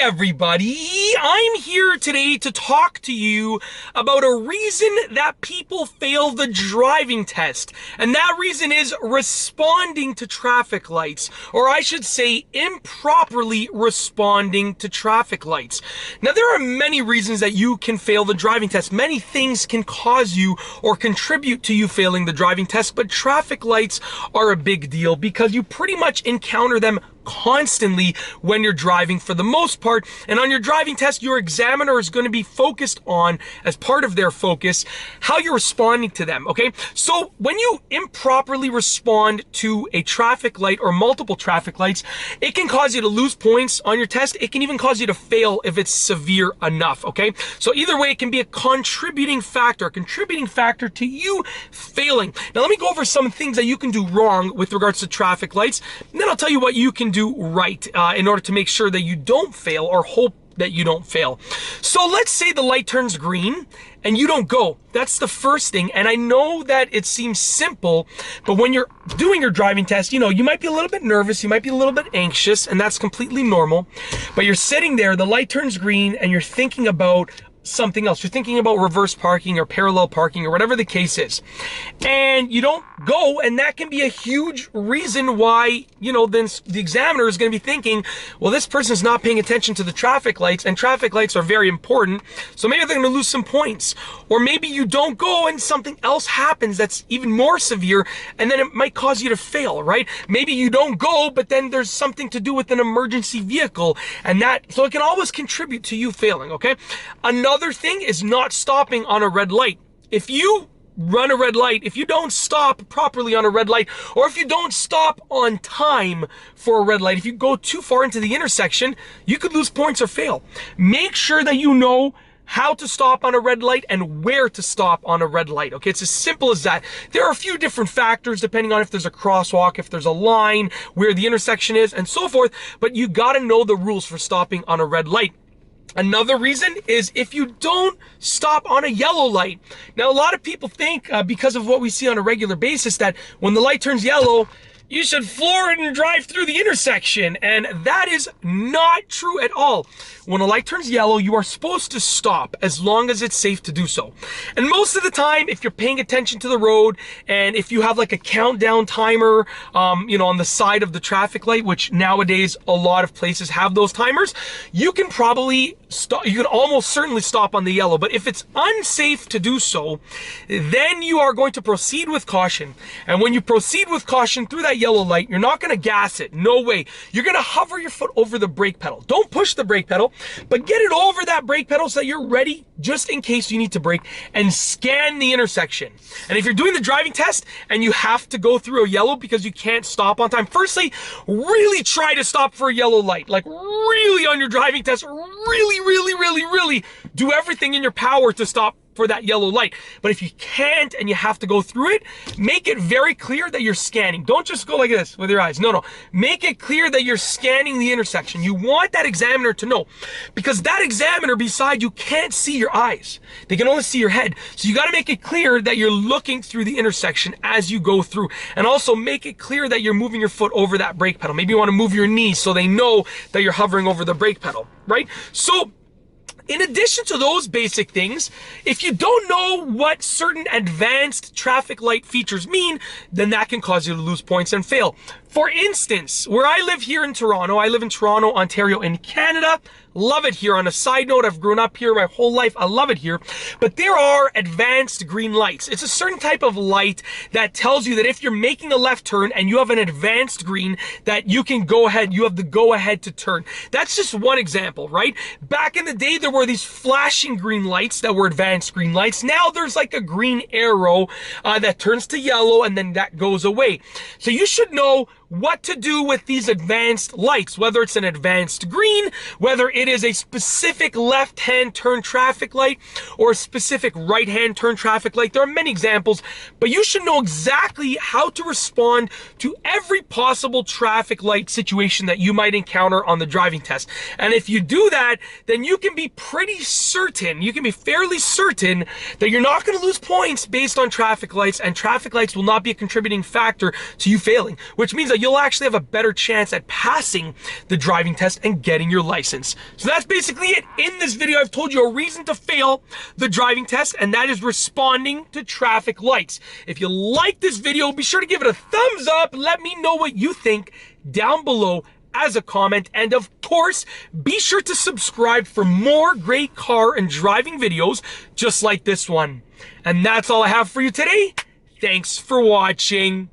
everybody, I'm here today to talk to you about a reason that people fail the driving test. And that reason is responding to traffic lights, or I should say improperly responding to traffic lights. Now, there are many reasons that you can fail the driving test. Many things can cause you or contribute to you failing the driving test, but traffic lights are a big deal because you pretty much encounter them constantly when you're driving for the most part. And on your driving test, your examiner is going to be focused on, as part of their focus, how you're responding to them, okay? So when you improperly respond to a traffic light or multiple traffic lights, it can cause you to lose points on your test. It can even cause you to fail if it's severe enough, okay? So either way, it can be a contributing factor to you failing. Now, let me go over some things that you can do wrong with regards to traffic lights, and then I'll tell you what you can do right in order to make sure that you don't fail, or hope that you don't fail. So let's say the light turns green and you don't go. That's the first thing. And I know that it seems simple, but when you're doing your driving test, you might be a little bit nervous, you might be a little bit anxious, and that's completely normal. But you're sitting there, the light turns green, and you're thinking about something else. You're thinking about reverse parking or parallel parking or whatever the case is. And you don't go, and that can be a huge reason why, then the examiner is going to be thinking, well, this person's not paying attention to the traffic lights, and traffic lights are very important, so maybe they're going to lose some points. Or maybe you don't go and something else happens that's even more severe, and then it might cause you to fail, right? Maybe you don't go, but then there's something to do with an emergency vehicle, so it can always contribute to you failing, okay? Another thing is not stopping on a red light. If you run a red light, if you don't stop properly on a red light, or if you don't stop on time for a red light, if you go too far into the intersection, you could lose points or fail. Make sure that you know how to stop on a red light and where to stop on a red light, okay? It's as simple as that. There are a few different factors depending on if there's a crosswalk, if there's a line, where the intersection is, and so forth, but you gotta know the rules for stopping on a red light. Another reason is if you don't stop on a yellow light. Now, a lot of people think, because of what we see on a regular basis, that when the light turns yellow, you should floor it and drive through the intersection. And that is not true at all. When a light turns yellow, you are supposed to stop as long as it's safe to do so. And most of the time, if you're paying attention to the road, and if you have like a countdown timer, on the side of the traffic light, which nowadays a lot of places have those timers, you can probably stop. You can almost certainly stop on the yellow. But if it's unsafe to do so, then you are going to proceed with caution. And when you proceed with caution through that yellow light, you're not going to gas it. No way. You're going to hover your foot over the brake pedal. Don't push the brake pedal, but get it over that brake pedal so that you're ready just in case you need to brake, and scan the intersection. And if you're doing the driving test and you have to go through a yellow because you can't stop on time, firstly, really try to stop for a yellow light. Like, really on your driving test, really do everything in your power to stop for that yellow light. But if you can't and you have to go through it, make it very clear that you're scanning. Don't just go like this with your eyes. No. Make it clear that you're scanning the intersection. You want that examiner to know, because that examiner beside you can't see your eyes. They can only see your head. So you got to make it clear that you're looking through the intersection as you go through. And also make it clear that you're moving your foot over that brake pedal. Maybe you want to move your knees so they know that you're hovering over the brake pedal, right? So in addition to those basic things, if you don't know what certain advanced traffic light features mean, then that can cause you to lose points and fail. For instance, where I live here in Toronto, I live in Toronto, Ontario, in Canada. Love it here. On a side note, I've grown up here my whole life. I love it here. But there are advanced green lights. It's a certain type of light that tells you that if you're making a left turn and you have an advanced green, that you can go ahead, you have the go ahead to turn. That's just one example, right? Back in the day, there were these flashing green lights that were advanced green lights. Now there's like a green arrow that turns to yellow, and then that goes away. So you should know what to do with these advanced lights, whether it's an advanced green, whether it is a specific left-hand turn traffic light or a specific right-hand turn traffic light. There are many examples, but you should know exactly how to respond to every possible traffic light situation that you might encounter on the driving test. And if you do that, then you can be pretty certain, you can be fairly certain that you're not going to lose points based on traffic lights, and traffic lights will not be a contributing factor to you failing, which means that you'll actually have a better chance at passing the driving test and getting your license. So that's basically it. In this video, I've told you a reason to fail the driving test, and that is responding to traffic lights. If you like this video, be sure to give it a thumbs up. Let me know what you think down below as a comment, and of course, be sure to subscribe for more great car and driving videos just like this one. And that's all I have for you today. Thanks for watching.